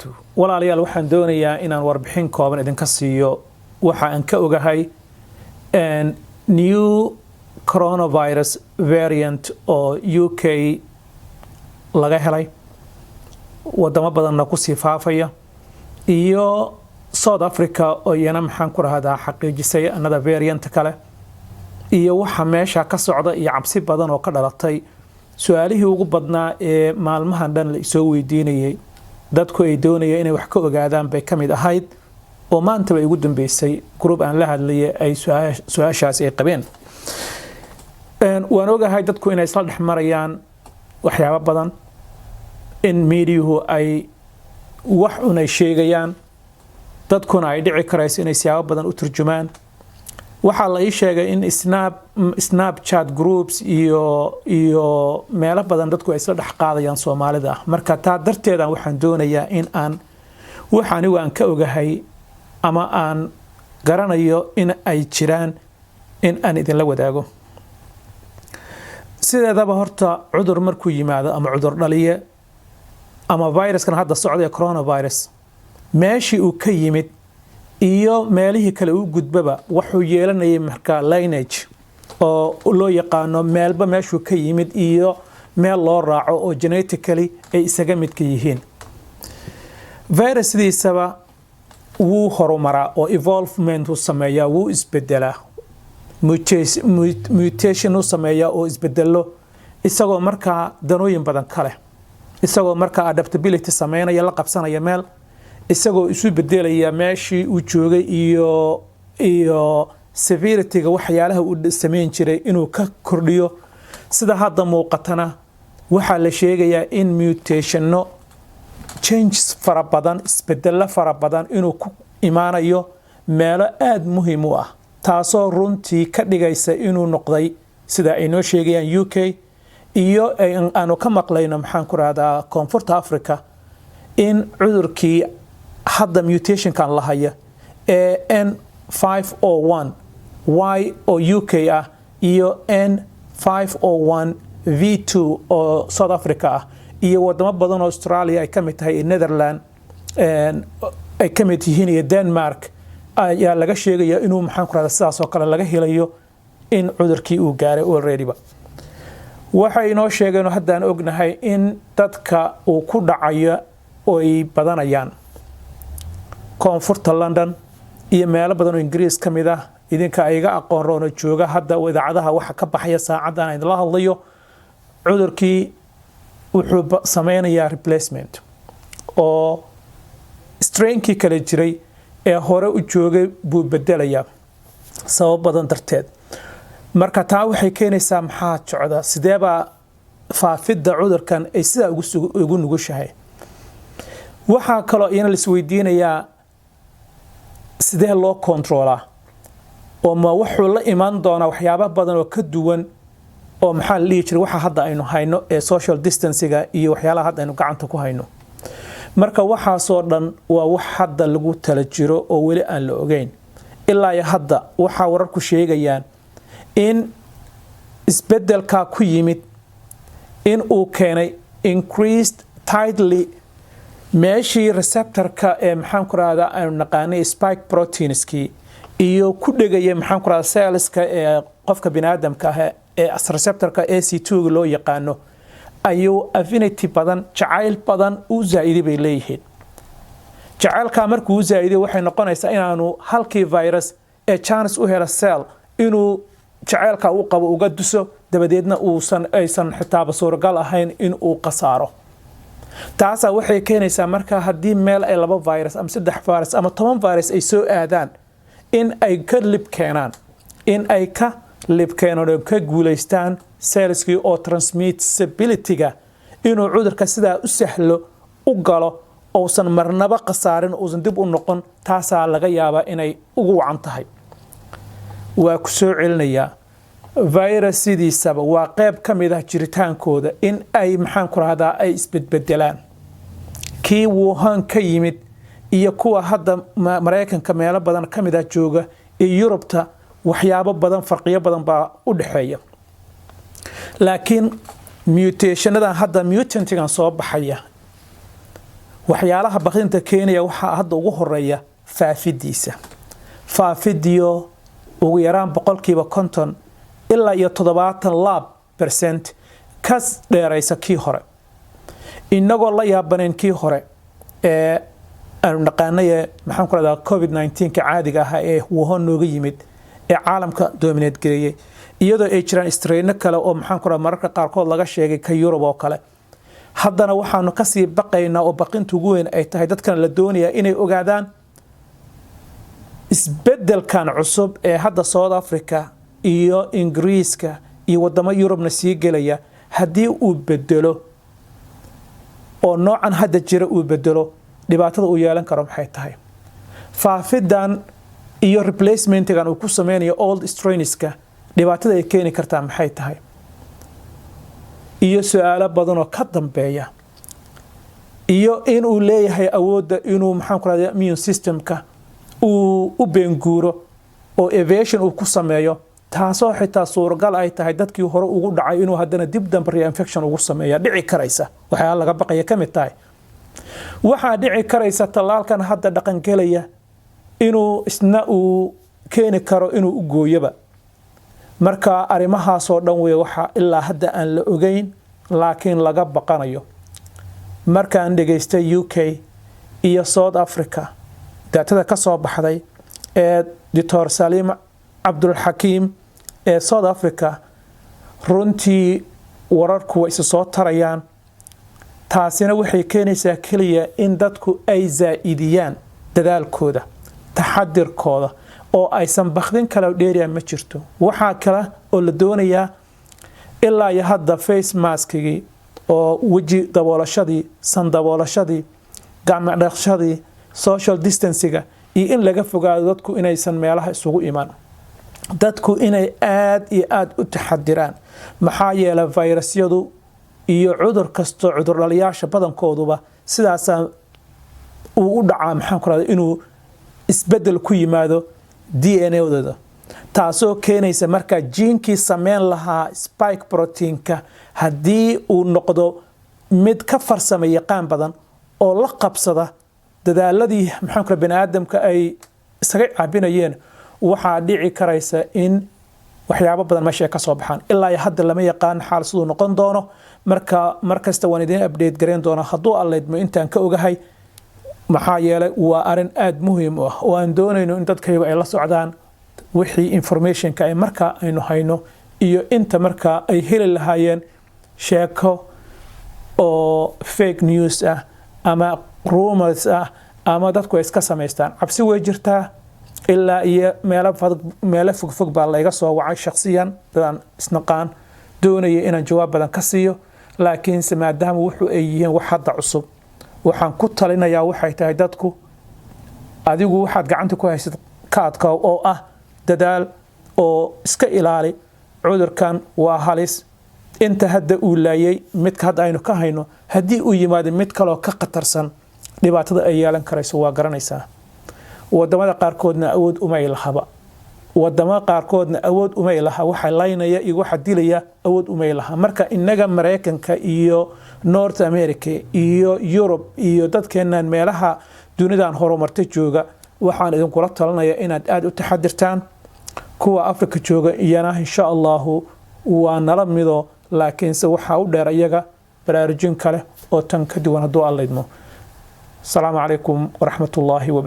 وبركاته ولا ليال waxaan doonayaa inaan warbixin kooban idinka siiyo waxa aan ka ogahay new coronavirus variant oo UK laga helay wadamo badan ku sii faafaya iyo South Africa oo iyana maxaan ku rahadaa xaqiijisay another variant kale iyo waxa meesha ka socda iyo cabsi badan oo ka dhalatay su'aalihii ugu badnaa ee maalmahan dhan la soo weydiinayay dadku ay doonayeen inay wax ka ogaadaan bay kamid ahayd oo maanta way ugu dambeysay group aan la hadlayay ay su'aashaas ay qabeen waan ogahay dadku inay isla dhexmarayaan waxyaabo badan in meediyahu ay wax unay sheegayaan dadkuna ay dhici karayso inay siyaabo badan u turjumaan waxa la ii sheegay in Snapchat groups iyo meelo badan dadku ay isla dhex qaadayaan Soomaalida marka taa darteeda waxaan doonayaa in aan waxaanigu aan ka ogahay ama aan garanayo in ay jiraan in aan idin la wadaago sideedaba horta cudur markuu yimaado ama cudur dhaliye ama viruskan hadda socday coronavirus meeshii uu ka yimid iyo meelihii kale uu gudbaba wuxuu yeelanayay marka lineage oo loo yaqaano meelba meeshuu ka yimid iyo meel loo raaco oo genetically ay isaga mid ka yihiin virusdiisaba wuu horumaraa oo evolvement uu sameeyaa wuu isbedelaa mutation uu sameeyaa oo isbedelo isagoo markaa danooyin badan kale isagoo markaa adaptability sameynaya la qabsanaya meel isagoo isu bedelaya meeshii uu joogay iyo severity-ga waxyaalaha uu sameyn jiray inuu ka kordhiyo sida hadda muuqatana waxa la sheegayaa in mutationno changes fara badan isbedelo fara badan inuu ku imaanayo meelo aad muhiim u ah taasoo runtii ka dhigaysa inuu noqday sida ay noo sheegayaan UK iyo aanu ka maqlayno maxaan ku raahdaa koonfurta Africa in cudurkii hadda mutationkan la haya ee N501 Y oo UK ah iyo N501 V2 oo South Africa ah iyo wadamo badan oo Australia ay kamid tahay Netherlands ay kamid yihiin iyo Denmark ayaa laga sheegaya inuu maxaan ku raahdaa sidaas oo kale laga helayo in cudurkii uu gaaray already ba waxay noo sheegeen haddaan ognahay in dadka uu ku dhacayo oo ay badanayaan koonfurta London iyo meelo badan oo Ingiriis kamid ah idinka ayaga aqoon roona jooga hadda wadaacadaha waxa ka baxaya saacadan ay la hadlayo cudurkii wuxuu sameynayaa replacement oo strain-kii kale jiray ee hore u joogay buu bedelaya sabab badan darteed marka taa waxay keenaysaa maxaa socda sideeba faafidda cudurkan ay sida ugu nugushahay waxa kale in la isweydiinayaa sidee loo controla oo ma wuxuu la iman doona waxyaabo badan oo ka duwan oo maxaa la jiray waxa hadda aynu hayno ee social distancing iyo waxyaalaha hadda aynu gacanta ku hayno marka waxa soo dhan waa wax hadda lagu tala jiro oo wali aan la ogeyn ilaa hadda waxa wararku sheegayaan in isbedelka ku yimid in uu keenay increased tidally meeshii receptorka ee maxaan ku raahdaa aynu naqaanay spike proteinski iyo ku dhigaya maxaan ku raahdaa cellska ee qofka bini'aadamka ah ee receptorka AC2 loo yaqaano ayuu affinity badan jacayl badan u zaa'iday bay leeyihiin jacaylka markuu zaa'iday waxay noqonaysaa inaanu halkii virus ee chance u hela cell inuu jacaylka uu qabo uga duso dabadeedna aysan xitaa suuragal ahayn in uu qasaaro taasa waxay keenaysaa marka haddii meel ay 2 virus ama 3 virus ama 10 virus ay soo aadaan in ay ka lib keenaan ka guuleystaan cellskii oo transmissibility-ga inuu cudurka sidaa u sahlo u galo oosan marnaba qasaarin oosan dib u noqon taasa laga yaabaa inay ugu wacan tahay waa ku soo celinaya virus sidiisaba waa qayb kamid ah jiritaankooda in ay maxaan ku raahdaa ay isbedbedelaan kii Wuhan ka yimid iyo kuwa hadda Mareykanka meelo badan kamid ah jooga ee Yurubta waxyaabo badan farqiyo badan baa u dhaxeeya laakiin mutationadan hadda mutantigan soo baxaya waxyaalaha baqdinta keenaya waxa hadda ugu horeeya faafidiisa faafidiyo ugu yaraan 50% ilaa iyo 70% kas dheeraysa kii hore inagoo la yaabaneen kii hore ee aan naqaanay maxaan ku radaa covid-19 ka caadiga ah ee wuxuu nooga yimid ee caalamka dominate gareeyay iyadoo ay jiraan strain kale oo maxaan ku radaa mararka qaar kood laga sheegay ka Europe oo kale haddana waxaanu ka sii baqaynaa oo baqintu ugu weyn ay tahay dadkan la doonaya inay ogaadaan isbedelkan cusub ee hadda South Africa iyo Ingiriiska iyo wadamo Europe-na sii gelaya haddii uu bedelo oo noocan hadda jira uu bedelo dhibaatada uu yeelan karo maxay tahay faafidan iyo replacement-gan uu ku sameynayo old strains-ka dhibaatada ay keeni kartaa maxay tahay iyo su'aalo badan oo ka dambeeya iyo in uu leeyahay awoodda inuu maxaan ku raadiyaa immune system-ka uu u beenguuro oo evasion uu ku sameeyo taasoo xitaa suuragal ay tahay dadkii hore ugu dhacay inuu haddana dib dambe reinfection ugu sameeyo dhici karaysa waxa laga baqaya kamid tahay waxa dhici karaysa talaalkan hadda dhaqan galaya inuu isna uu keeni karo inuu u gooyaba marka arimahaas oo dhan way waxa ilaa hadda aan la ogeyn laakiin laga baqanayo markaan dhageystay UK iyo South Africa daatada ka soo baxday ee Dr. Salim Abdul Hakim ee South Africa runtii wararku way soo tarayaan taasina waxay keenaysaa kaliya in dadku ay zaa'idiyaan dadaalkooda taxadirkooda oo aysan baqdin kala dheeriyaan ma jirto waxa kale oo la doonayaa ilaa iyo hadda face maskigi oo waji daboolashadii san daboolashadii gacmo dhaqashadii social distancing iyo in laga fogaado dadku inaysan meelaha isugu iman dadku inay aad iyo aad u taxadiraan maxaa yeelay virusyadu iyo cudur kasto cudur dhaliyaasha badankooduba sidaas uu u dhacaa maxaan ku raadin inuu isbedel ku yimaado DNA-dooda taasoo keenaysa marka jiinkii sameyn lahaa spike protein-ka haddii uu noqdo mid ka farsama yaqaan badan oo la qabsada dadaaladii maxaan ku bini'aadamka ay isaga caabinayeen waxaa dhici karaysa in waxyaabo badan meesha ka soo baxaan ilaa hadda lama yaqaan xaal sidoo noqon doono markasta waan idin update gareyn doona hadduu alleedmo intaan ka ogahay maxaa yeelay waa arin aad muhiim ah oo aan doonayno in dadkaygu ay la socdaan wixii information-ka ay marka aynu hayno iyo inta marka ay heli lahaayeen sheeko oo fake news ah ama rumors ah ama dadku iska sameystaan cabsi way jirtaa ilaa iyo meelo fog baa la iga soo wacay shakhsiyan dadaan isnaqaan doonaya inaan jawaab badan ka siiyo laakiin maadaama wuxuu ay yihiin wax hadda cusub waxaan ku talinayaa waxay tahay dadku adigu waxaad gacanta ku haysid kaadka oo ah dadaal oo iska ilaali cudurkan waa halis inta hadda uu laayay midka hadda aynu ka hayno haddii uu yimaado mid kale oo ka qatarsan dhibaatada ay yeelan karayso waa garanaysaa wadamada qaarkoodna awood uma ilahaba wadamada qaarkoodna awood uma ilaha waxa laynaya iyo waxa dilaya awood uma ilaha marka inaga Mareykanka iyo North America iyo Europe iyo dadkeenan meelaha dunidan horumartay jooga waxaan idin kula talinayaa inaad aad u taxadirtaan kuwa Afrika jooga iyana insha Allah waa nala mido laakiin se waxa u dheer iyaga baraarujin kale oo tan ka duwan haduu Allaydmo. Assalamu alaykum wa rahmatullahi wa